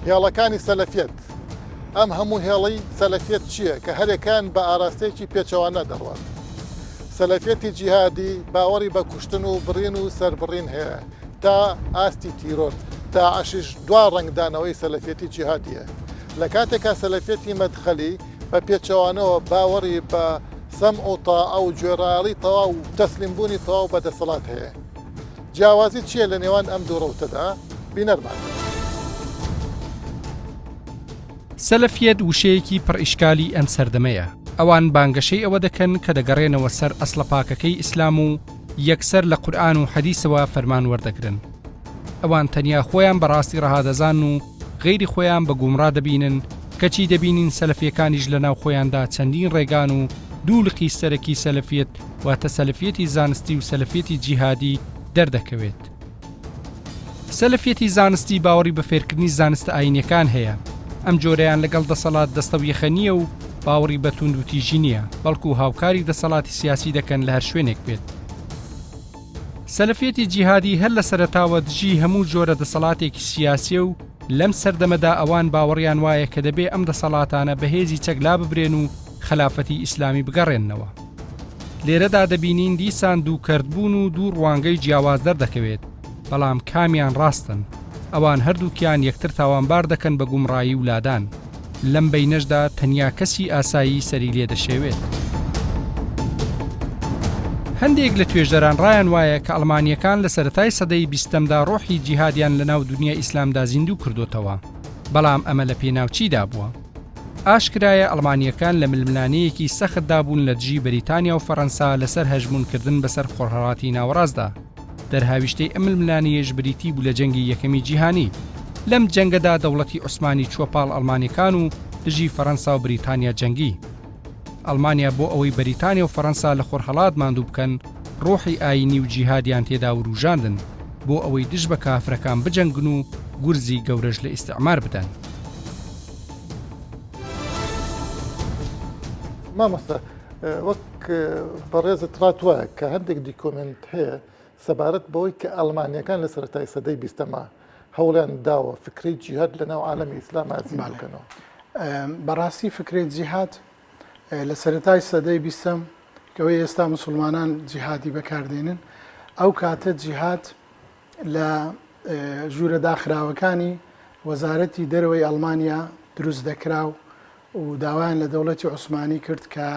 هێڵەکانی سەلەفیەت ئەم هەموو هێڵی سەلەفیەت چییە کە هەرێکان بە ئاراستەیەکی پێچەوانە دەڕوات. سەلەفیەتی جیهادی باوەڕی بە کوشتن و بڕین و سەربڕین هەیە تا ئاستی تیرۆر داعشش دوا ڕنگدانەوەی سەلەفیەتی جیهادیە. لە کاتێکا سەلەفیەتی مەدخەلی بە پێچەوانەوە باوەڕی بە سەمع و تاعە و گوێڕایەڵی تەواو و تەسلیمبوونی تەواو بەدەسەڵات هەیە. جیاوازی چییە لە نێوان ئەم دوو ڕەوتەدا؟ بینەرمان. سەلەفیەت وشەیەکی پڕ ئیشکالی ئەم سەردەمەیە. ئەوان بانگەشەی ئەوە دەکەن کە دەگەڕێنەوە سەر ئەسڵە پاکەکەی ئیسلام و یەکسەر لە قورئان و حەدیثەوە فەرمان وەردەگرن. ئەوان تەنیا خۆیان بەڕاستی ڕەهادەزان و غەیری خۆیان بە گومڕا دەبینن کەچی دەبینین سەلەفیەکانیش لە ناو خۆیاندا چەندین ڕێگان و دوولقی سەرەکی سەلەفیەت واتە سەلەفیەتی زانستی و سەلەفیەتی جیهادی دەردەکەوێت. سەلەفیەتی زانستی باوەڕی بە فێرکردنی زانستە ئاینیەکان هەیە. ئەم جۆرەیان لەگەڵ دەسەڵات دەستەویەخە نییە و باوەڕی بە توند و تیژی نییە، بەڵکو هاوکاری دەسەڵاتی سیاسی دەکەن لە هەر شوێنێک بێت. سەلەفیەتی جیهادی هەر لە سەرەتاوە دژی هەموو جۆرە دەسەڵاتێکی سیاسیە و لەم سەردەمەدا ئەوان باوەڕیان وایە کە دەبێ ئەم دەسەڵاتانە بەهێزی چەکلا ببرێن و خلافەتی ئیسلامی بگەڕێننەوە. لێرەدا دەبینین دیسان دووکەردبوون و دوو ڕوانگەی جیاواز دەردەکەوێت، بەڵام کامیان ڕاستن. ئەوان هەردووکیان یەکتر تاوانبار دەکەن بە گومڕایی ولادان. لەم بەینەشدا تەنیا کەسی ئاسایی سەری لێ دەشێوێت. هەندێک لە توێژەران ڕایان وایە کە ئەڵمانیەکان لە سەرەتای سەدەی 20دا ڕۆحی جیهادیان لە ناو دنیا ئیسلامدا زیندوو کردوتەوە، بەڵام ئەمە لە پێناوچیدا بووە. ئاشکرایە ئەڵمانیەکان لە ململانەیەکی سەختدا بوون لە دژی بەریتانیا و فەڕەنسا لەسەر هەژمونکردن بەسەر خۆرهەڵاتی ناوەڕاستدا. دەرهاویشتەی ئەم ململانەیەش بریتی بوو لە جەنگی یەکەمی جیهانی. لەم جەنگەدا دەوڵەتی عوسمانی چووەپاڵ ئەڵمانیەکان و دژی فەڕەنسا و بریتانیا جەنگی. ئەڵمانیا بۆ ئەوەی بەریتانیا و فەڕەنسا لە خۆرهەڵات ماندوو بکەن ڕۆحی ئاینی و جیهادیان تێدا وروژاندن بۆ ئەوەی دژ بە کافرەکان بجەنگن و گورزی گەورەش لە ئیستعمار بدەن. مامۆستا وەک بەڕێزت ڕاتوایە کە هەندێک دیکۆمنت هەیە سەبارەت بەوەی کە ئەڵمانیەکان لە سەرەتای سەدەی 20ەما هەوڵیان داوە فکری جیهاد لە ناو عالەمی ئیسلام ئازین بکەنەوە. بەڕاستی فکری جیهاد لە سەرەتای سەدەی 20ەم کەوەی ئێستا موسڵمانان جیهادی بەکاردێنن، ئەو کاتە جیهاد لە ژوورە داخراوەکانی وەزارەتی دەرەوەی ئەڵمانیا دروست دەکرا و داوایان لە دەوڵەتی عوسمانی کرد کە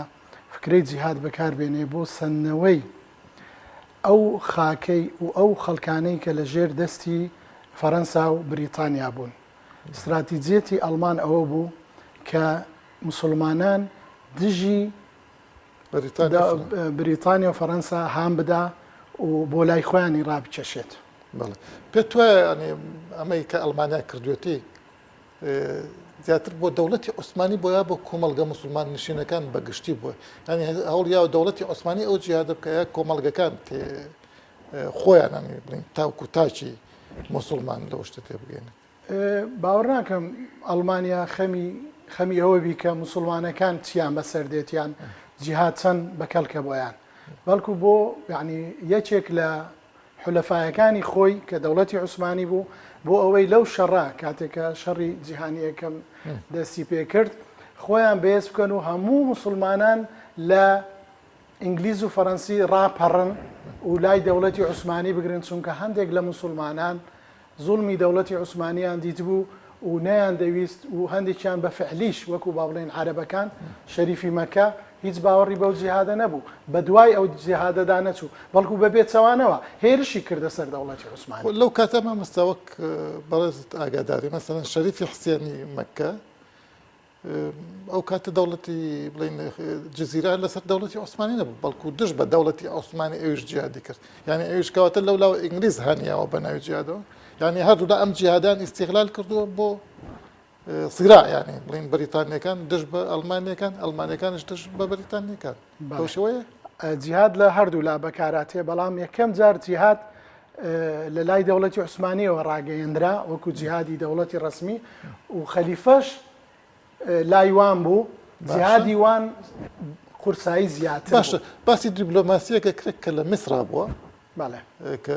فکرەی جیهاد بەکاربێنێ بۆ سەنەوەی ئەو خاکەی و ئەو خەڵکانەی کە لە ژێر دەستی فەڕەنسا و بریتانیا بوون. استراتیجیەتی ئەڵمان ئەوە بوو کە موسڵمانان دژی بریتانیا و فەڕەنسا هام بدا و بۆ لای خۆیانی ڕابچەشێت. پێت وایە ئەمەی کە ئەڵمانیا کردوێتی زیاتر بۆ دەوڵەتی عوسمانی بۆیە بۆ کۆمەلگە موسڵمان نشینەکان بەگشتی بووە، ینی هەوڵیا و دەوڵەتی عوسمانی ئەو جیهادە بکە کۆمەلگەکان خۆیان بڵین تاوکو تاچی موسڵمان لەو شتە تێ بگەێنێت. باوەڕ ناکەم ئەڵمانیا خەمی ئەوە بی کە موسڵمانەکان چیان بەسەردێتیان جیهاد چەند بەکەڵکە بۆیان، بەڵکو بۆ یعنی یەکێک لە حولەفایەکانی خۆی کە دەوڵەتی عوسمانی بوو بۆ ئەوەی لەو شەڕا کاتێکە شەڕی جیهانی یەکەم دەستی پێ کرد خۆیان بەهێز بکەن و هەموو موسڵمانان لە ئینگلیز و فەڕەنسی ڕاپەڕن و لای دەوڵەتی عوسمانی بگرن، چونکە هەندێک لە موسڵمانان زوڵمی دەوڵەتی عوسمانیان دیت بوو و نەیان دەویست و هەندێکیان بە فعلیش وەکو باڵێن عەرەبەکان شەریفی مەکە هیچ باوەڕی بەو جیهادە نەبوو، بە دوای ئەو جیهادەدا نەچوو، بەڵکو بە بێچەوانەوە هێرشی کردە سەر دەوڵەتی عوسمانی. لەو کاتە مامۆستا وەک بەڕێزت ئاگاداری مەسەڵەن شەریفی حسێنی مەکە ئەو کاتە دەوڵەتی بڵین جزیرە لەسەر دەوڵەتی عوسمانی نەبوو، بەڵکو دژ بە دەوڵەتی عوسمانی ئەویش جیهادی کرد، یعنی ئەویش کەواتە لەولاوە ئینگلیز هەنیاوە بە ناوی جیهادەوە، یعنی هەردوودا ئەم جیهادان ئیستیغلال کردووە بۆ سیرا، یعنی بڵین بەریتانیەکان دژ بە ئەڵمانیەکان ئەڵمانیەکانش دژ بە بەریتانیەکان. بەشەوەیە جیهاد لە هەردوو لا بەکاراتێ، بەڵام یەکەم جار جیهاد لە لای دەوڵەتی عوسمانیەوە ڕاگەیەندرا وەکو جیهادی دەوڵەتی ڕسمی و خەلیفەش لایوان بوو، جیهادی وان قورسایی زیاتر. باشە باسی دیبلۆماسیەکە کرێک کە لە میسرا بووە بەڵێ کە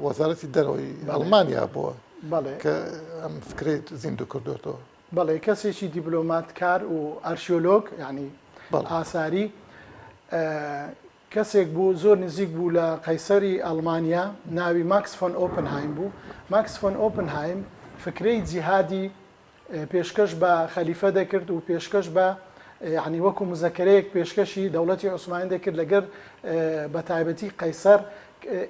وەزارەتی دەرەوەی ئەڵمانیا بووە بەڵێ کە ئەم فکرێت زیندوو کردوێتەوە. بەڵێ کەسێکی دیبلۆماتکار و ئارشیۆلۆگ ینی بەڵێ. ئاساری کەسێک بوو زۆر نزیک بوو لە قەیسەری ئەڵمانیا ناوی ماکس فۆن ئۆپنهایم بوو. ماکس فۆن ئۆپنهایم فکرەی جیهادی پێشکەش بە خەلیفە دەکرد و پێشکەش بە یعنی وەکو مزەکەرەیەک پێشکەشی دەوڵەتی عوسمانی دەکرد لەگەر بە تایبەتی قەیسەر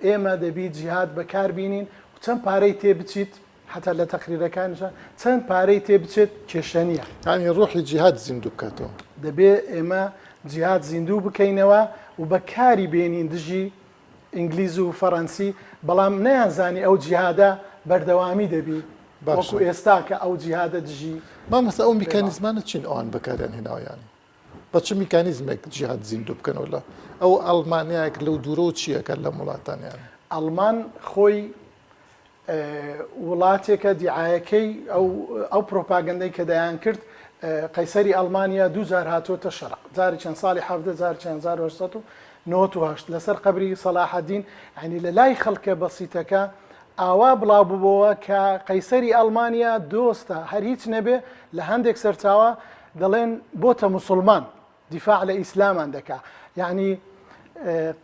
ئێمە دەبی جیهاد بەکاربینین و چەند پارەی تێ بچیت حتا لە تەقریرەکانشە چەند پارەی تێ بچێت کێشە نییە. ینی ڕوحی جیهاد زیندوو بکاتەوە. دەبێت ئێمە جیهاد زیندوو بکەینەوە و بەکاری بێنین دژی ئینگلیز و فەڕەنسی بەڵام نەیانزانی ئەو جیهادە بەردەوامی دەبی وەکو ئێستا کە ئەو جیهادە دژی مامەستا ئەو میکانیزمانە چین ئەوان بەکاریان هێناویانی بە چ میکانیزمێک جیهاد زیندوو بکەنەوە لە ئەو ئەڵمانیایەک لەو دوورە و چیەکە لە وڵاتانیان. ئەڵمان خۆی وڵاتێکە دیعایەکەی ئەو پرۆپاگەندەی کە دەیان کرد قەیسەری ئەڵمانیا 2000 هاتۆتە شەرق جاری چەند ساڵی 1998 لەسەر قەبری سەلاحەدین ینی لە لای خەڵکە بەسیتەکە ئاوا بڵاوبووبەوە کە قەیسەری ئەڵمانیا دۆستە هەر هیچ نەبێ لە هەندێک سەرچاوە دەڵێن بۆتە موسڵمان دیفاع لە ئیسلامان دەکا یعنی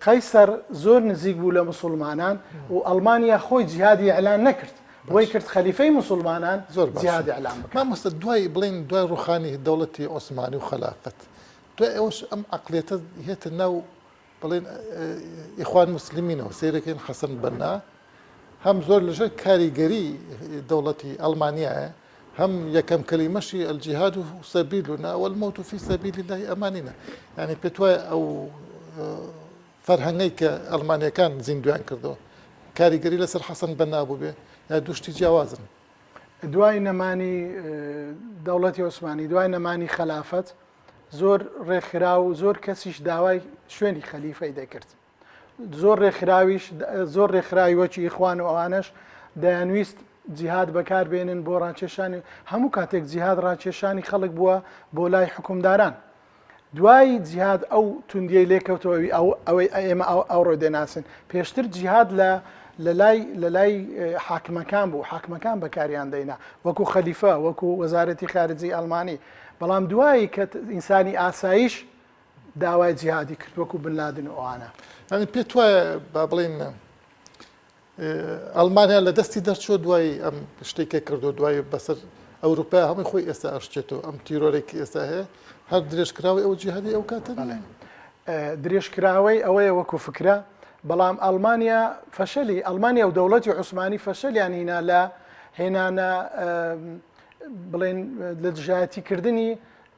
قەیسەر زۆر نزیک بوو لە موسڵمانان و ئەڵمانیا خۆی جیهادی ئەعلان نەکرد بۆی کرد خەلیفەی موسڵمانان زۆر جیهادی ئەعلان بکات. مامۆستا دوای بڵین دوای ڕوخانی دەوڵەتی عوسمانی و خەلافەت دوای ئەوش ئەم عەقڵیەتە هێتە ناو بڵین ئیخوان موسلیمینەوە سیرەکەین حەسەن بەنا هەم زۆر لەژێر کاریگەری دەوڵەتی ئەڵمانیایە هەم یەکەم کەلیمەشی الجیهاد و سەبیلنا والموت فی سەبیل الله ئەمانینە ینی پێت وایە ئەو فەرهەنگەی کە ئەڵمانیەکان زیندویان کردەوە کاریگەری لەسەر حەسەن بەنا بوو بێ یا دوشتی جیاوازن. دوای نەمانی دەوڵەتی عوسمانی دوای نەمانی خەلافەت زۆر ڕێکخرا و زۆر کەسیش داوای شوێنی خەلیفەی دەکرد زۆر ڕێکخراویش زۆر ڕێکخراوی وەکی ئیخوان و ئەوانش دەیانویست جیهاد بەکاربێنن بۆ ڕاکێشانی هەموو کاتێک جیهاد ڕاکێشانی خەڵک بووە بۆ لای حکومداران. دوای جیهاد ئەو توندیەی لێکەوتەوەی ئەوەی ئێمە ئەوڕۆ دێناسن پێشتر جیهاد لە لای حاکمەکان بوو حاکمەکان بەکاریان دەینا وەکو خەلیفە وەکو وەزارەتی خارجی ئەڵمانی بەڵام دوایی کە ئینسانی ئاسایش داوای جیهادی کرد وەکو بن لادن و ئەوانە. ینی پێت وایە با بڵین ئەڵمانیا لە دەستی دەرچۆ دوای ئەم شتێکە کردو دوای بەسەر ئەوروپا هەمووی خۆی ئێستا ئەشتێتەوە ئەم تیرۆرێکی ئێستا هەیە هەر درێژکراوی ئەو جیهادی ئەو کاتە درێژکراوەی ئەوەیە وەکو فکرە بەڵام ئەڵمانیا فەشەلی ئەڵمانیا و دەوڵەتی عوسمانی فەشەلیان هینا لە هێنانە بڵێن لە دژایەتیکردنی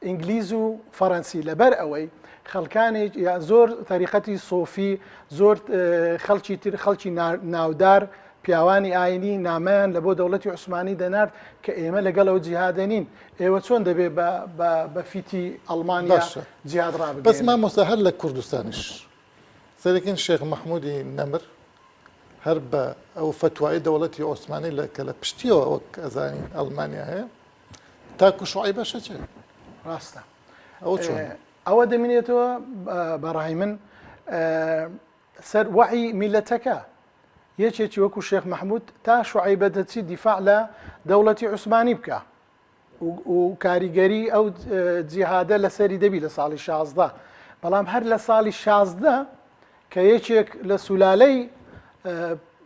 ئینگلیز و فەڕەنسی لەبەر ئەوەی خەڵکانی یا زۆر تاریقەتی سۆفی زۆر خەڵکی تر خەڵکی ناودار پیاوانی ئاینی نامەیان لە بۆ دەوڵەتی عوسمانی دەنارد کە ئێمە لەگەڵەوە جیهادەنین ئێوە چۆن دەبێت بە فیتی ئەڵمانیا جیهاد ڕابگەین. بەس مامۆستا هەر لە کوردستانیش سەرەکەین شێخ مەحموودی نەمر هەر بە ئەو فتوای دەوڵەتی عوسمانی کە لە پشتیەوە وەک ئەزانین ئەڵمانیا هەیە تاکو شوعی بەشە چێ ڕاستە ئەو چۆن ئەوە دەمێنێتەوە بەڕای من سەر وعی میلەتەکە یەکێکی وەکو شێخ مەحموود تا شوعیبە دەچی دیفاع لە دەوڵەتی عوسمانی بکە و کاریگەری ئەو جیهادە لەسەری دەبی لە ساڵی 16 بەڵام هەر لە ساڵی 16 کە یەکێک لە سولالەی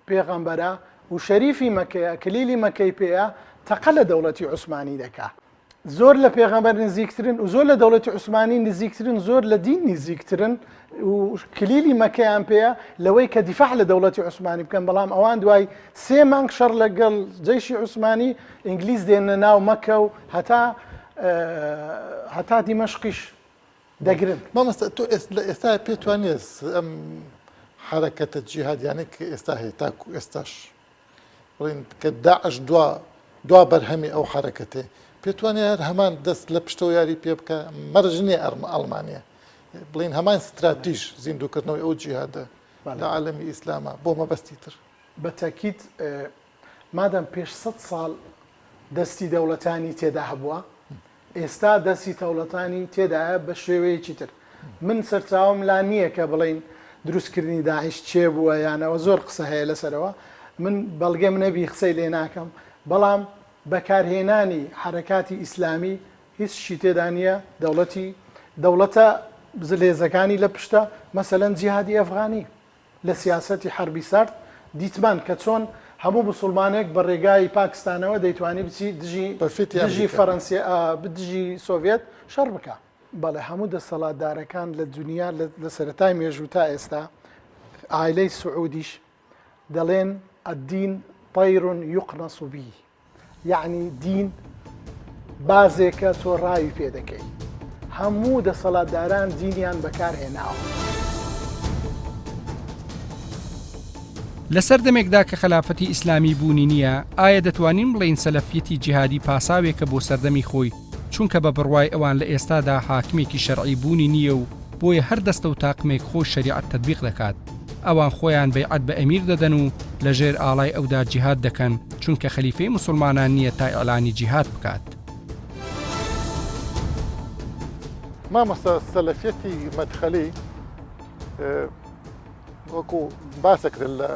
پێغەمبەرە و شەریفی مەکەیە کلیلی مەکەی پێەیە تەقە لە دەوڵەتی عوسمانی دەکا زۆر لە پێغەمبەر نزیکترن و زۆر لە دەوڵەتی عوسمانی نزیکترن زۆر لە دین نزیکترن و کلیلی مەکەیان پێەیە لەوەی کە دیفاع لە دەوڵەتی عوسمانی بکەن بەڵام ئەوان دوای 3 مانگ شەڕ لەگەڵ جەیشی عوسمانی ئینگلیز دێنە ناو مەکە و هەتا دیمەشقیش دەگرن. مامۆستا تۆ ئێستا پێتوانێت ئەم حرەکەتە جیهادیانە کە ئێستا هەیە تاکو ئێستاش بڵین کە داعش دوا بەرهەمی ئەو حرەکەتێ پێتوانێت هەمان دەست لە پشتەوە یاری پێ بکە مەرجنێ ئەڵمانیا بڵین هەمان استراتیژ زیندووکردنەوەی ئەو جیهادە لە عالەمی ئیسلامە بۆ مەبەستی تر بە تەکید مادەم پێش 100 ساڵ دەستی دەوڵەتانی تێدا هەبووە ئێستا دەستی دەوڵەتانی تێدایە بە شێوەیەکی تر من سەرچاوم لا نییە کە بڵین دروستکردنی داعش چێ بووە یانەوە زۆر قسە هەیە لەسەرەوە من بەڵگەم نەبی قسەی لێ ناکەم بەڵام بەکارهێنانی حرەکاتی ئیسلامی هیچ شی تێدا نییە دەوڵەتە زلێزەکانی لە پشتە مەسەلەن جیهادی ئەفغانی لە سیاسەتی حربی سارد دیتمان کە چۆن هەموو مسلمانێک بە ڕێگای پاکستانەوە دەیتوانی بچی دژی فەڕەنسیا بدژی سۆڤێت شەڕ بکە بەڵێ هەموو دەسەڵاتدارەکان لە دنیا لە سەرەتای مێژوو تا ئێستا ئایلەی سعودیش دەڵێن الدین طەیر یوقنەس به یعنی دین بازێکە تۆ ڕاوی پێ دەکەی هەموو دەسەڵاتداران دینیان بەکارهێناوە. لە سەردەمێکدا کە خلافەتی ئیسلامی بوونی نییە ئایا دەتوانین بڵین سەلەفیەتی جیهادی پاساوێکە بۆ سەردەمی خۆی چونکە بە بڕوای ئەوان لە ئێستادا حاکمێکی شەرعی بوونی نییە و بۆیە هەر دەستە و تاقمێک خۆی شەریعەت تەطبیق دەکات ئەوان خۆیان بەیعەت بە ئەمیر دەدەن و لە ژێر ئاڵای ئەودا جیهاد دەکەن چونکە خەلیفەی موسڵمانان نییە تا ئیعلانی جیهاد بکات. مامۆستا سەلەفیەتی مەدخەلی وەکو باسەکرد لە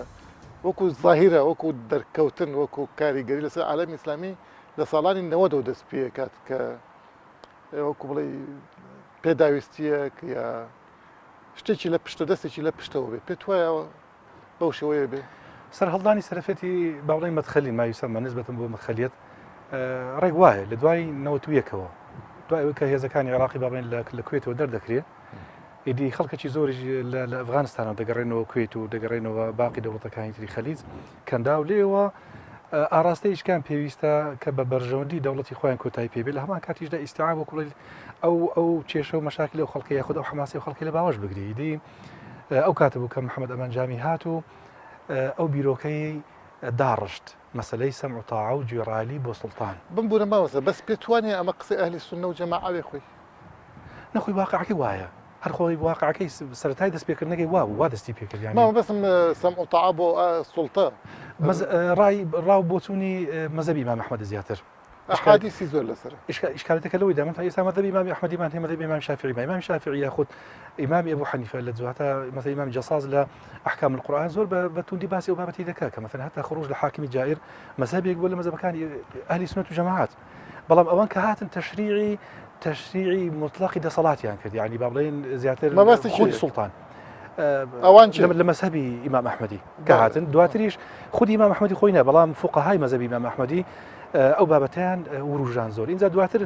وەکو زاهیرە وەکو دەرکەوتن وەکو کاریگەری لەسەر عالەمی ئیسلامی لە ساڵانی 90 دەست پێکات کە وەکو بڵێ پێداویستیەک یا شتێکی لە پشتە دەستێکی لە پشتەوە بێ پێت وایە بەو شێوەیە بێ سەر هەڵدانی سەرەفێتی باڵی مەدخەلی مایوسەمە نسبەتم بۆ مەدخەلیەت ڕێک وایە لە دوای 91ەوە دوای ئەوەی کە هێزەکانی عێراقی بابڵێن لە کوێتەوە دەردەکرێت ئیدی خەڵکەکی زۆری لە ئەفغانستانەوە دەگەڕێنەوە کوێت و دەگەڕێنەوە باقی دەوڵەتەکانی تری خەلیج کەندا و لێەوە ئاراستەیشکان پێویستە کە بە بەرژەوەندی دەوڵەتی خۆیان کۆتایی پێبێت لە هەمان کاتیشدا ئیستیعاب وەکوڵ ئەو کێشە و مەشاکل و خەڵکی یاخود ئەو حماسی و خەڵکی لە باوەش بگری دی ئەو کاتە بوو کە محەممەد ئەمانجامی هات و ئەو بیرۆکەی داڕشت مەسلەی سەمع و تاعە و گوێڕایلی بۆ سوڵتان بمبورە ماوەسە بەس پێت وانێ ئەمە قسەی ئەهلی سوننە و جەماعەوێ خۆی نەخۆی واقعەکەی وایە هەر خۆی واقعەکەی سەرەتای دەستپێکردنەکەی وا دەستی پێکردیان ماوە بەسم سەمع و تاعە بۆ سوڵتە ڕاو بۆچوونی مەزەبی ئیمام ئەحمەد زیاتر ئەحادیثی زۆر لەسەر ئشکالەتەکە لەوەی دامن تا ئێستا مەذهبی ئیمام ئەحمەدیمان هەیە مەذهبی ئیمام شافعی ئیمام شافعی یاخود ئیمام ئەبوو حەنیفە لە جواتە مثلا ئیمام جەساز لە ئەحکام القورآن زۆر بە توندی باسی ئەو بابەتی دەکات کە مثلا هەتا خروج لە حاکمی جائر مەذهبێک بۆ لە مەذهبەکانی ئەهلی سنت و جەماعەت بەڵام ئەوان کە هاتن تەشریعی مطلقی دەسەڵاتیان کرد یعنی با بڵێن زیاتر خودی سوڵتان ئەوان لە مەذهبی ئیمام ئەحمەدی کە هاتن دواتریش خودی ئیمام ئەحمەدی خۆی نە بەڵام فوقەهای مەذهبی ئیمام ئەحمەدی ئەو بابەتیان وروژان زۆر اینجا دواتر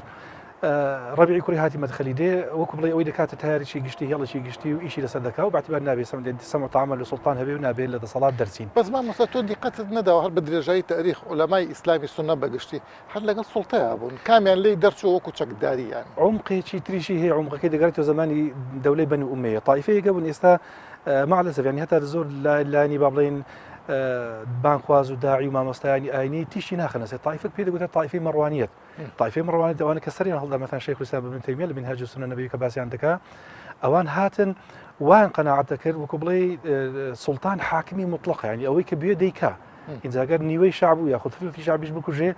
ڕەبیعی کوڕی هاتی مەدخەلی دێ وەکو بڵێ ئەوەی دەکاتە تاریکی گشتی هێڵێکی گشتی و ئیشی لەسەر دەکا و باعتبار نابێت سەمع و تاعەمل لە سوڵتان هەبێ و نابێت لە دەسەڵات دەرچین بەس مامۆستا تۆ دیقەتت نەداوە هەر بە درێژایی تاریخ عولەمای ئیسلامی سوننە بەگشتی هەر لەگەڵ سوڵتەیە بوون کامیان لێی دەرچوو وەکو چەکداریان عمقێکی تریشی هەیە عمقەکەی دەگەڕێتەوە زمانی دەولەی بەنی ئومەیە تایفەیەکە بوون ئێستا مەعلەسەف یعنی هەتا زۆر لایانی با بڵێن بانخواز و داعی و مامۆستایانی ئاینی تیشی ناخەنەسێت تایفەک پێ دەگوتە تایفەی مەڕوانیەت تایفەی مەڕوانیەت ئەوانە کە سەریان هەڵدا مەثەن شەیخ الئیسلام ابن تەیمیە لە منهاج السنة نەبەوی کە باسییان دەکا ئەوان هاتن وان قەناعەت دەکرد وەکو بڵێ سوڵتان حاکمی مطلقە یعنی ئەوەی کە بوێ دەیکا ئینجاگەر نیوەی شعب و یاخود ثلثی شعبیش بکوژێ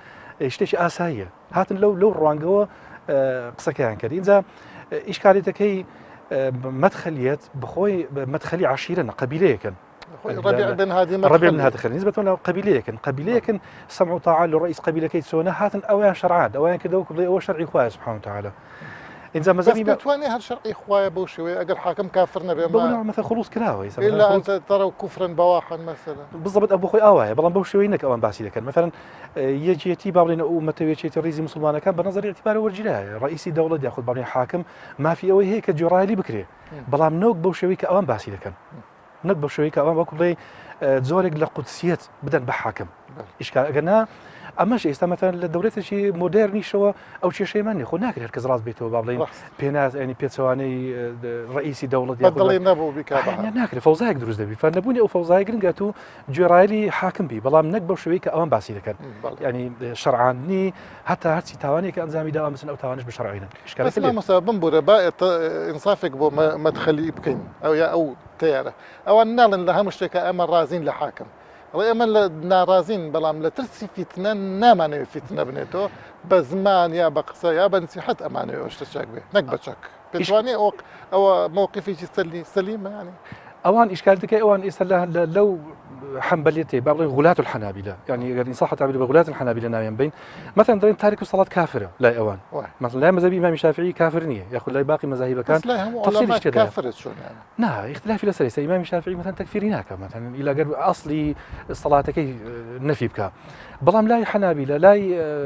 شتێکی ئاساییە هاتن لەو ڕوانگەوە قسەکەیان کرد اینجا ئیشکالیتەکەی مەدخەلیەت بخۆی مەدخەلی عشیرەنە قەبیلەیەکن ربيع بن هادي خليل نسبة ولا قبيلية سمع وطاعة للرئيس قبيلة كي تسونا هاتن أوان شرعات أوان كذا وكذا أو شرعي خواه سبحانه وتعالى إنزا مزامي بس بتواني هالشرعي خواه بوشوي أجر حاكم كافر نبي ما مثلا خلوص كراوي إلا أنت ترى كفرا بواحا مثلا بالضبط أبو خوي آواه بلان بوشوي إنك أوان باسي كان مثلا يجي يتي بابلين أو متى يجي الرئيس مسلمان كان بنظر اعتباره ورجلاه رئيسي دولة يأخذ بابلين حاكم ما في أوي هيك جرايلي بكري بلان نوك بوشوي كأوان باسي كان نك بوشوي كأوان بقول زۆرێک لە قودسیەت بدەن بە حاکم ئیشکارگەنا ئەمەش ئێستا مەثەن لە دەوڵەتێکی مۆدێرنیشەوە ئەو کێشەیەمان خۆ ناکرێت کەس ڕاست بێتەوە با بڵێن پێناز ینی پێچەوانەی ڕئیسی دەوڵەت ناکرێت فەوزایەک دروست دەبی فەرنەبوونی ئەو فەوزای گرنگات و گوێڕایلی حاکم بی بەڵام نەک بەو شێوەیە کە ئەوان باسی دەکەن ینی شەرعاندنی هەتا هەرچی تاوانێک کە ئەنجامی داوا مثلا ئەو تاوانش بە شەرعینە ئشکالە بمبورە با ئینسافێک بۆ مەدخەلی بکەین ئەو یا ئەو تیارە ئەوان ناڵن لە هەموو شتێکە ئەمە ڕازین لە حاکم ئەمە لە ناڕازین بەڵام لە ترسی فیتنە نامانەوێت فیتنە بنێتەوە بە زمان یا بە قسە یا بە نسیحەت ئەمانەوێت شتە چاک بێت نەک بە چەک پێشوانێ ئەوە مووقفێکی سەلیمە ینی ئەوان ئیشکالەکەی ئەوان ئێستا لەو حنبليتي بابل غلاة الحنابلة يعني إن صح تعبير بغلاة الحنابلة ناويين بين مثلا درين تارك الصلاة كافرة لا أوان مثلا لا مذهب إمام الشافعي كافرنية يأخذ لا باقي مذاهب كان بس لا هم علماء كافرة شو يعني نعم اختلاف لسه إمام الشافعي مثلا تكفير هناك مثلا إلى قرب أصلي الصلاة كي نفي بك بلام لا حنابلة لا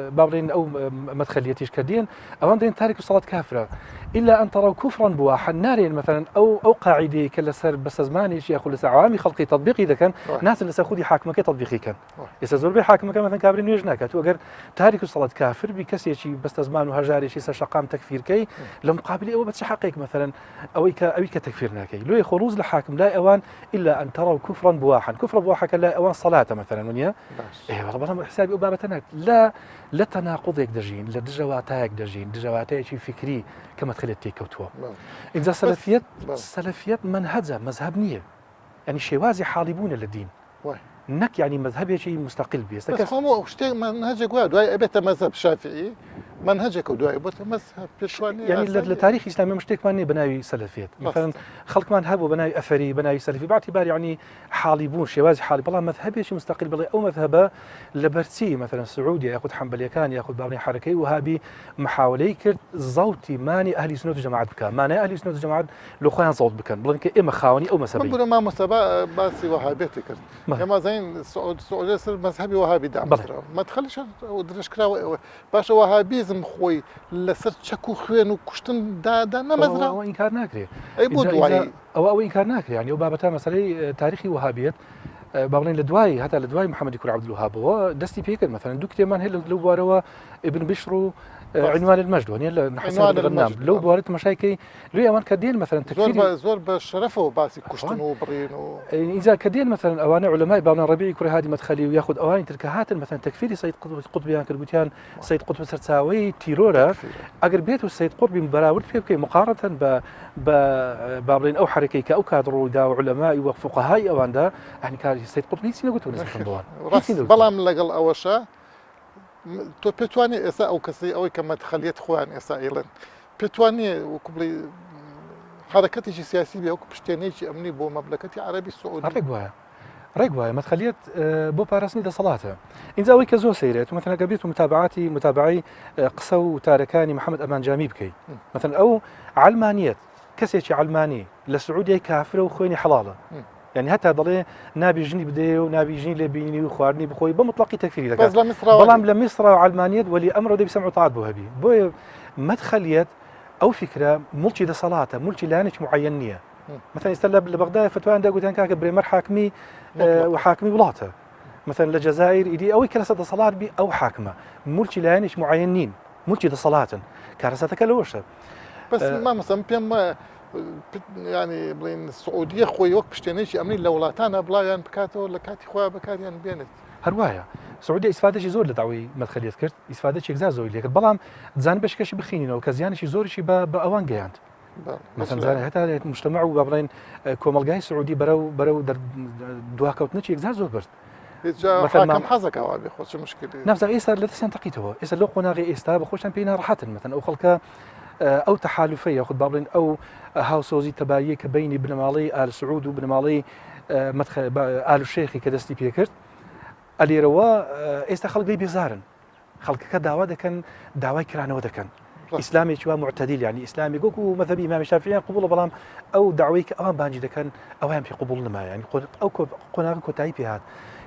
بابلين أو مدخليتيش كدين أوان درين تارك الصلاة كافرة إلا أن تروا كفرا بواحا نارين مثلا أو قاعدة كلا سر بس زماني شيء يأخذ لسه عوامي خلقي تطبيقي إذا كان ناس اللي سأخذي حاكمك تطبيقي كان يسزور بي حاكمك مثلا كابرين يجناك تو أجر تارك الصلاة كافر بكسي شيء بس زمان وهجاري شيء شقام تكفير كي لمقابل أو بس حقيق مثلا أويك تكفيرنا كي لو يخروز لحاكم لا أوان إلا أن تروا كفرا بواحا كفر بواحا كلا أوان صلاة مثلا ونيا إيه والله حسابي أبابتنا لا تناقض يقدرين لا دجواتها يقدرين دجواتها شيء فكري كما تخلي التيكوتوا إذا سلفيات منهجة مذهب نية يعني شوازي حالبون للدين نك يعني مذهبي شيء مستقل بيس بس هم وشتي منهجك واحد دواي أبيت مذهب شافعي منهجك ودواي بوت مذهب بيشواني يعني التاريخ الإسلامي مشتك ماني بناوي سلفيات مثلا خلق ما هبوا بناوي أثري بناوي سلفي باعتبار يعني حالبون شوازي حالب والله مذهبي شيء مستقل بالله أو مذهبه لبرتسي مثلا السعودي ياخذ حنبلي كان ياخذ بابني حركي وهابي محاولي كرت زوتي ماني أهل سنة الجماعات بك ماني أهل سنة الجماعات لو خان صوت بكن بلنك إما خاوني أو مسبي من ما مسبا باسي وهابيتي كرت كما زين السعودية صار مذهبي وهابي دعم ما تخليش ودرش كراوي باش وهابيزم خوي لسر شكو خوين وكشتن دا نمزرا أو إنكار ناكري أي بودواي أو إنكار ناكري يعني وبابتها مثلا تاريخي وهابيت بابلين لدواي حتى لدواي محمد يكون عبد الوهاب هو دستي بيكر مثلا دكتور مان هل لو باروا ابن بشرو عنوان المجد وني نحسن الغنام لو بارت مشايكي لو يوان كدين مثلا تكفير زور بشرفه باسي كشتنو برين اذا كدين مثلا اواني علماء بابنا ربيعي كوري هادي مدخلي وياخذ اواني تركهات مثلا تكفيري سيد قطبيان كربوتيان سيد قطب سرساوي تيرورا اگر بيتو السيد قطبي مبراورت فيه مقارنه بابلين او حركي او كادرو دا علماء وفقهاء اوان دا يعني كان السيد قطبي سينا قلت له بلام لقل اوشا تو بتواني اسا او كسي او كما تخليت خوان اسا ايلن بتواني وكبلي حركتي سياسيه بيو كبشتيني امني بو مملكتي عربي السعودي رقوايا ما تخليت بو بارسني دا صلاته إن زاوي كزو سيرت مثلا قبيت متابعي قصو تاركاني محمد أمان جامي بكي مثلا أو علمانيات كسيتي علماني للسعودية كافرة وخويني حلالة يعني حتى ضلي نابي جني بدي ونابي جني لبيني وخوارني بخوي بمطلقي تكفيري بس بلام لمصر وعلمانيات ولي أمره دي بسمعوا طاعت بوهبي بو ما تخليت أو فكرة ملتي دا صلاته ملتي لانش معينية مثلا يستلب لبغداد فتوى عندها قلت كاك بريمر حاكمي وحاكمي ولاته مثلا للجزائر يدي أو كرسة صلاة بي أو حاكمة ملتي لانش معينين ملتي دا صلاة كرسة كلوشة بس ما مثلا بيم يعني بين السعودية خوي وقت بشتنيش أمني لولاتنا بلا يعني بكاتو لكاتي خويا بكاتي يعني بينت هروايا السعودية استفادة شي زور لدعوي مدخلية كرت استفادة شي كزاز زور ليك بلام تزان باش كشي بخينين وكزيان شي زور شي بأوان جيانت مثلا زان حتى المجتمع وبابلين كومالجاي سعودي برو دواكوت نتشي كزاز زور برد مثلا حاكم حزك أوابي خوش مشكلة نفس إيسا لا تسين تقيته إيسا لو قناغي إيستا بخوش بينا راحة مثلا أو خلقه أو تحالفية ياخذ بابلين أو هاوسوزي تبايي كبيني بن مالي آل سعود وبن مالي مدخل آل الشيخي كدستي بيكرت اللي روا خلق لي بيزارن خلق كدعوة كان دعوة كرانة وده كان إسلامي شوى معتدل يعني إسلامي قوكو مذهب إمام الشافعي قبول بلام أو دعويك أوان بانجي ده كان أوان في قبول ما يعني أو قناغ كتاي في هذا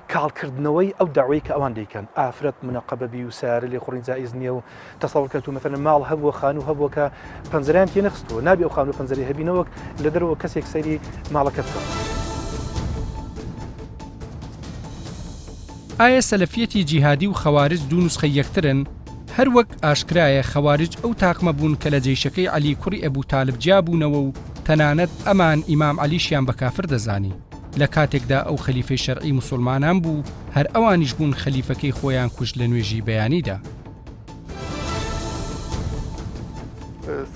كال كردنوي أو دعويك أوان دي كان آفرت منقبة بيسار اللي خورين زائزني وتصور كنتو مثلا مال هبو خانو هبو كبنزران تينخستو نابي أو خانو بنزري هبينوك لدرو كسيك سيري مالكتو ئایا سەلەفیەتی جیهادی و خەوارج دوو نوسخەی یەکترن هەر وەک ئاشکرایە خەوارج ئەو تاقمە بوون کە لە جێیشەکەی عەلی کوڕی ئەبوو تالب جیابوونەوە و تەنانەت ئەمان ئیمام عەلیشیان بە کافر دەزانی لە کاتێکدا ئەو خەلیفەی شەرعی موسڵمانان بوو هەر ئەوانیش بوون خەلیفەکەی خۆیان کوشت لە نوێژی بەیانیدا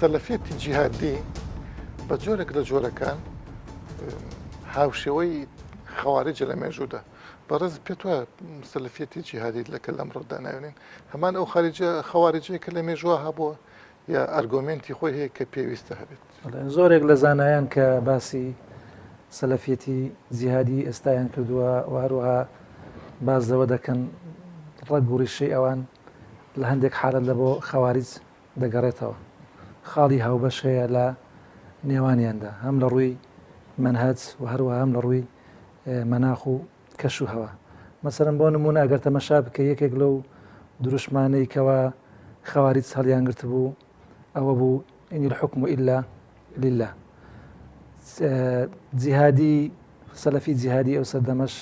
سەلەفیەتی جیهادی بە جۆرێک لە جۆرەکان هاوشێوەی خەوارجە لە مێژوودا بەڕێز پێت وایە سەلەفیەتی جیهادی لەکە لەم ڕۆدا ناوێنین هەمان ئەو خەواریجەیە کە لە مێژووە هەبووە یا ئەرگۆمنتی خۆی هەیە کە پێویستە هەبێت زۆرێک لە زانایان کە باسی سەلەفیەتی جیهادی ئێستایان کردووە و هەروەها بازەوە دەکەن ڕەگ و ڕیشەی ئەوان لە هەندێک حالەت لە بۆ خەواریج دەگەڕێتەوە. خاڵی هاوبەش هەیە لە نێوانیاندا هەم لە ڕووی منهج و هەروەها هەم لە ڕووی مەناخ و کەش و هەوا. مەسەرەن بۆ نمونە ئەگەر تەمەشا بکە یەکێک لەو دروشمانەی کەوە خەواریج هەڵیان گرت بوو ئەوە بوو ئینی الحوکم ئیلا لله. جیهادی سەلەفی جیهادی ئەو سەردەمەش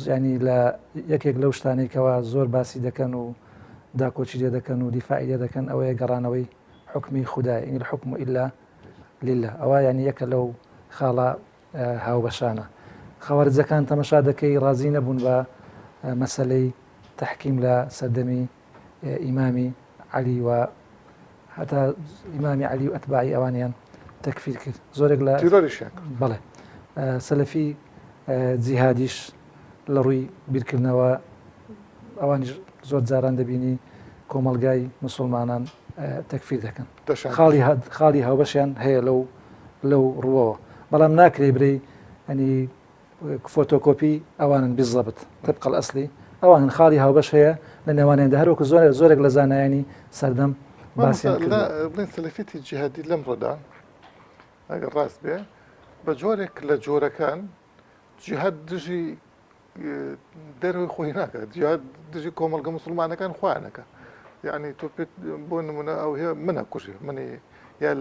ینی لە یەکێک لەو شتانەی کەەوە زۆر باسی دەکەن و داکۆچی لێ دەکەن و دیفاعی لێ دەکەن ئەوەیە گەڕانەوەی حکمی خوددای ئینی الحوکم ئیلا لله. ئەوە ینی یەکە لەو خاڵە هاوبەشانە. خەوارجەکان تەمەشا دەکەی ڕازی نەبوون بە مەسەلەی تحکیم لە سەردەمی ئیمامی عەلی و هەتا ئیمامی عەلی و ئەتباعی ئەوانیان تەکفیر کرد. زۆرێک لە بەڵێ سەلەفی جیهادیش لە ڕووی بیرکردنەوە ئەوانیش زۆر جاران دەبینی کۆمەلگای مسلمانان تەکفیر دەکەن. خاڵی هاوبەشیان هەیە لەو ڕووەوە، بەڵام ناکرێ برەی ئەنی فۆتۆکۆپی ئەوانن بیزەبت طبق الأصلی ئەوان خاڵی هاوبەش هەیە لە نێوانیاندا هەروەکو زۆرێک لە زانایانی سەردەم باسییان بڵین سەلەفیەتی جیهادی لەم ڕۆدا ئەگەر ڕاست بێ بە جۆرێک لە جۆرەکان جیهاد دژی دەروی خۆی ناکات، جیهاد دژی کۆمەڵگە مسلمانەکان خوانەکە. یعنی تۆ پێت بۆ نمونە ئەو هەیە منە کوژێ منی یا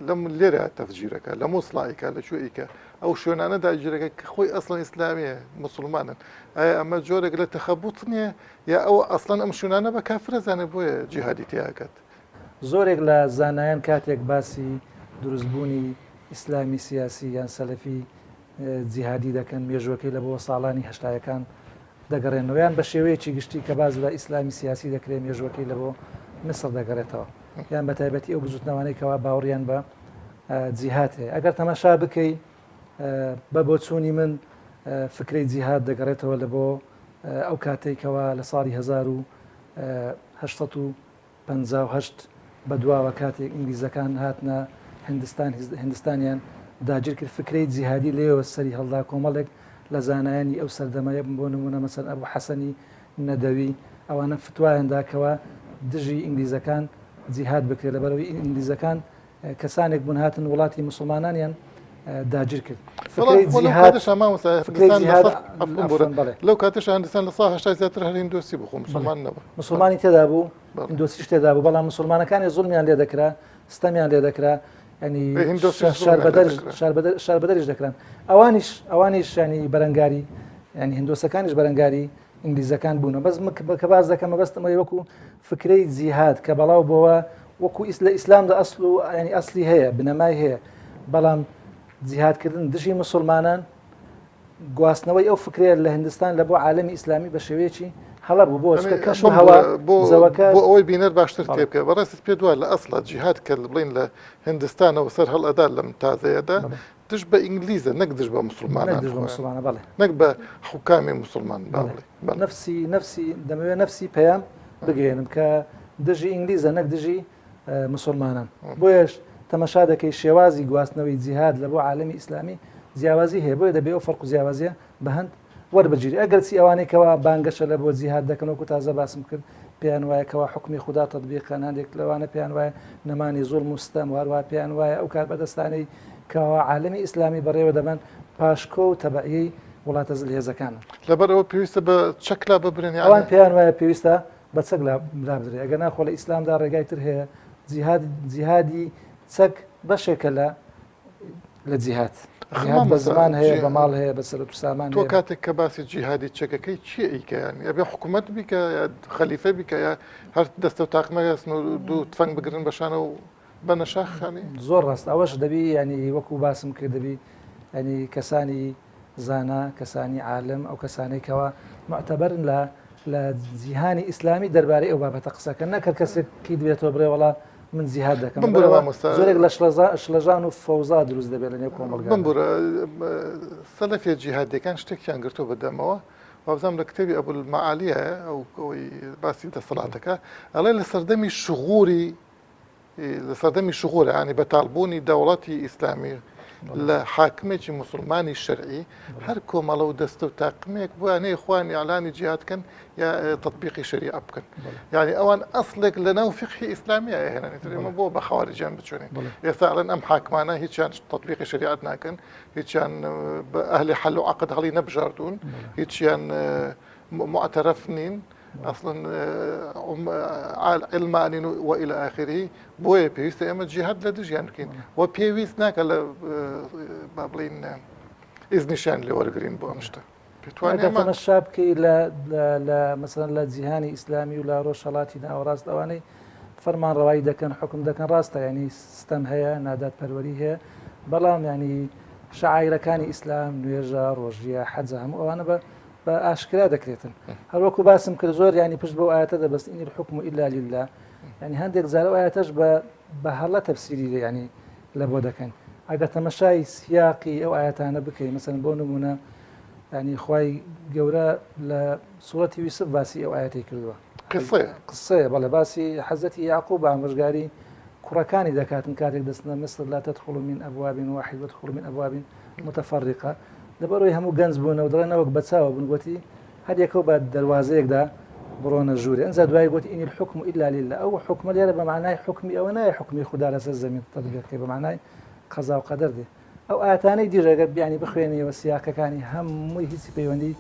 لەم لێرە تەفجیرەکە لە مووسڵایکە لە شوێیکە ئەو شوێنانەدا جیرەکە کە خۆی ئەسڵەن ئیسلامیە مسلمانن. ئایا ئەمە جۆرێک لە تەخەبوت نییە یا ئەو ئەسڵەن ئەم شوێنانە بە کافرەزانێ بۆیە جیهادی تیاکات؟ زۆرێک لە زانایان کاتێک باسی دروستبوونی ئیسلامی سیاسی یان سەلەفی جیهادی دەکەن مێژوەکەی لە بۆ ساڵانی هەشتایەکان دەگەڕێنەوەیان بە شێوەیەکی گشتی کە باز لە ئیسلامی سیاسی دەکرێت مێژوەکەی لە بۆ مسڵ دەگەڕێتەوە یان بە تایبەتی ئەو بزوتنەوانەی کەوا باوەڕیان بە جیهاد هەیە. ئەگەر تەماشا بکەی بە بۆچوونی من فکرەی جیهاد دەگەڕێتەوە لە بۆ ئەو کاتێکەوە لە ساڵی 1958 بە دواوە کاتێک ئینگلیزەکان هاتنە هندستانیان داگیر کرد فکرەی جیهادی لێەوە سەری هەڵدا کۆمەڵێک لە زانایانی ئەو سەردەمەیە بۆ نمونە مەسەن ئەبوو حەسەنی نەدەوی ئەوانە فتوایانداکەوە دژی ئینگلیزەکان جیهاد بکرێت لەبەرەوەی ئینگلیزەکان کەسانێک بوون هاتن وڵاتی مسلمانانیان داگیر کرد. لەو کاتش هەندستان لە ساڵ 80 زیاتر هەر هیندۆسی بخۆ مسلمان نەبوو، مسلمانی تێدا بوو هیندۆسیش تێدا بوو، بەڵام مسلمانەکانی زوڵمیان لێ دەکرا ستەمیان لێ دەکرا ینی شار بەدەریش دەکران. ئەوانیش ینی بەرەنگاری ینی هندۆسەکانیش بەرەنگاری ئینگلیزەکان بوونە. بەس کە باز دەکەمە بەستمەوەی وەکو فکرەی جیهاد کە بەڵاو بۆەوە وەکو لە ئیسلامدا ئەسڵ و ینی ئەسلی هەیە بنەمای هەیە، بەڵام جیهادکردن دژی مسلمانان گواستنەوەی ئەو فکرێ لە هندستان لە بۆ عالەمی ئیسلامی بە شێوەیەکی هەڵە بوو بۆ کەش و هەوا زەوەکە بۆ ئەوەی بینەر باشتر تێبکە. بەڕاستت پێ دووە لە ئەسڵات جیهاد کرد بڵین لە هندستانەوە سەر هەڵئەدا لەم تازەیەدا دش بە ئینگلیزە نەک دژ بە مسلمانان نەک بە حکامی مسلمان نفسی دەمەوێت نفسی پەیام بگەێنم کە دژی ئینگلیزە نەک دژی مسلمانان. بۆیش تەمەشا دەکەی شێوازی گواستنەوەی جیهاد لە بۆ عالەمی ئیسلامی جیاوازی هەیە، بۆیە دەبێت ئەو فەرق و جیاوازیە بە هەند وەربگیری. ئەگەرچی ئەوانەی کەوا بانگەشە لە بۆ جیهاد دەکەنەوەکو تازە باسم کرد پێیان وایە کەوا حکمی خوددا تەطبیقان هەندێک لەوانە پێیان وایە نەمانی زوڵم و ستەم وهەروە پێیان وایە ئەو کار بەدەستانەی کەوا عالەمی ئیسلامی بەڕێوە دەبن پاشکۆ و تەبعیەی وڵاتە جلهێزەکانن. لەبەرەوە پێویستە بە چەکلا ببرێن ئەوان پێیان وایە پێویستە بە چەک لا بدرێت. ئەگەر ناخۆ لە ئیسلامدا ڕێگای تر هەیە جیهادی چەک بەشێکە لە جیهاد بە زمان هەیە بە ماڵ هەیە بە سەرەت و سامان. تۆ کاتێک کە باسی جیهادی چەکەکەی چی ئیکەیانی ئەبێ حکوومەت بیکە یا خەلیفە بیکە یا هەر دەستە و تاقمەگەستن و دوو تفەنگ بگرن بەشانە و بەنە شاخانی؟ زۆر ڕاست ئەوەش دەبی ینی وەکو باسم کرد دەبی ینی کەسانی زانا کەسانی عالم ئەو کەسانێکەوە معتەبەرن لە جیهانی ئیسلامی دەربارەی ئەو بابەتە قسەکە نەکرد کەسێکی دوێتەوە بڕێ وڵا من جیهاد دەکەم زۆرێک لە شلەژان و فەوزا دروست دەبێت لە نێو کۆمەڵگا. بمبورە سەلەفیە جیهادیەکان شتێکیان گرتۆ بەدەمەوە وابزانام لە کتێبی ئەبولمەعالیە ئەو ئەوەی باسی دەسەڵاتەکە ئەڵێ لە سەردەمی شغووری ینی بەتاڵبوونی دەوڵەتی ئیسلامی لە حاکمێکی مسلمانی شەرعی هەر کۆمەڵە و دەستە و تاقمێک بوانەیە خوان ئیعلانی جیهادکەن یا تطبیقی شەریعە بکەن یعنی ئەوان ئەسڵێک لە ناو فقهی ئیسلامیە هێنانێت ئێمە بۆ بە خەواریجیان بچۆنین ئێستا ئەڵێن ئەم حاکمانە هیچیان تطبیقی شریعت ناکەن هیچیان بە ئەهلی حەل و عەقد هەڵی نەبژاردوون هیچیان معترف نین اصلا علمانین و الى آخره بۆیە پێویستە ئێمە جیهاد لە دژیان بکەین و پێویست ناکە لە با بڵین ئیزنیشان لێ وەرگرین بۆ ئەم شتە تەمەشا بکەی لە مەسەڵەن لە جیهانی ئیسلامی و لە ڕۆژهەڵاتی ناوەڕاست ئەوانەی فەرمان ڕەوایی دەکەن حکم دەکەن ڕاستە ینی سیستەم هەیە نادات پەروەری هەیە بەڵام ینی شعائیرەکانی ئیسلام نوێژە ڕۆژیە حەجە هەموو ئەوانە بە ئاشکرا دەکرێتن هەروەکو باسم کرد زۆر ینی پشت بۆ ئاەتە دەبەست ئینی الحکم إلا لله ینی هەندێک زارە ئاەتەش بە هەڵە تەفسیری ینی لە بۆ دەکەن ئەگە تەمەشای سیاقی ئەو ئاەتانە بکەین مەسەن بۆ نمونە ینی خوای گەورە لە سوورەتی یوسف باسی ئەو ئاەتی کردووە قسەیە بەڵێ باسی حەزەتی یاعقوب ئامژگاری کوڕەکانی دەکاتن کاتێک دەستنە مصر لا تدخل من أبواب واحد وادخلوا من أبواب متفرقة دەبەرەوەی هەموو گەنج بوونەوە دڵێنەوەک بەچاوە بن گوتی هەر یەکەوە بە دەواازەیەکدا بڕۆنە ژووری ئەنجا دوای گوتی ئینی الحکم إلا لله ئەو حکمە لێرە بە معنای حکمی ئەوە نایە حکمی خوددا لەسەر زەمین تەطبیقکەی بە معنای قەزا و قەدەر دێ ئەو ئاەتانەی دیژەگەر بیانی بخوێنیەوە سیاقەکانی هەمووی هیچی پەیوەندی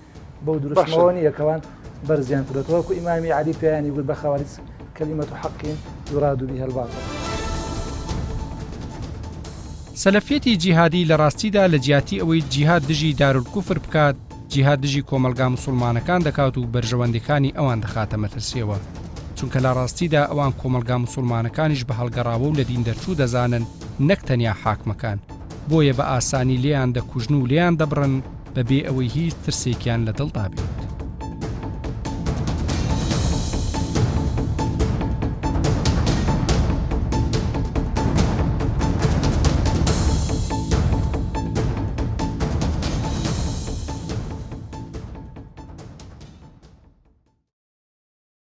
بەو دروستەوە نیە کەوان بەرزیان کردێتەوە وەکو ئیمامی عەلی پێیانی گوت بە خەواریج کەلیمەت حەق یوراد بها الباطل سەلەفیەتی جیهادی لە ڕاستیدا لە جیاتی ئەوەی جیهاد دژی دارولکوفر بکات جیهاد دژی کۆمەلگا مسلمانەکان دەکات و بەرژەوەندەکانی ئەوان دەخاتە مەترسیەوە چونکە لە ڕاستیدا ئەوان کۆمەلگا مسلمانەکانیش بە هەڵگەڕاوە و لە دین دەرچوو دەزانن نەک تەنیا حاکمەکان بۆیە بە ئاسانی لێیان دەکوژن و لێیان دەبڕن بەبێ ئەوەی هیچ ترسێکیان لە دڵدا بێت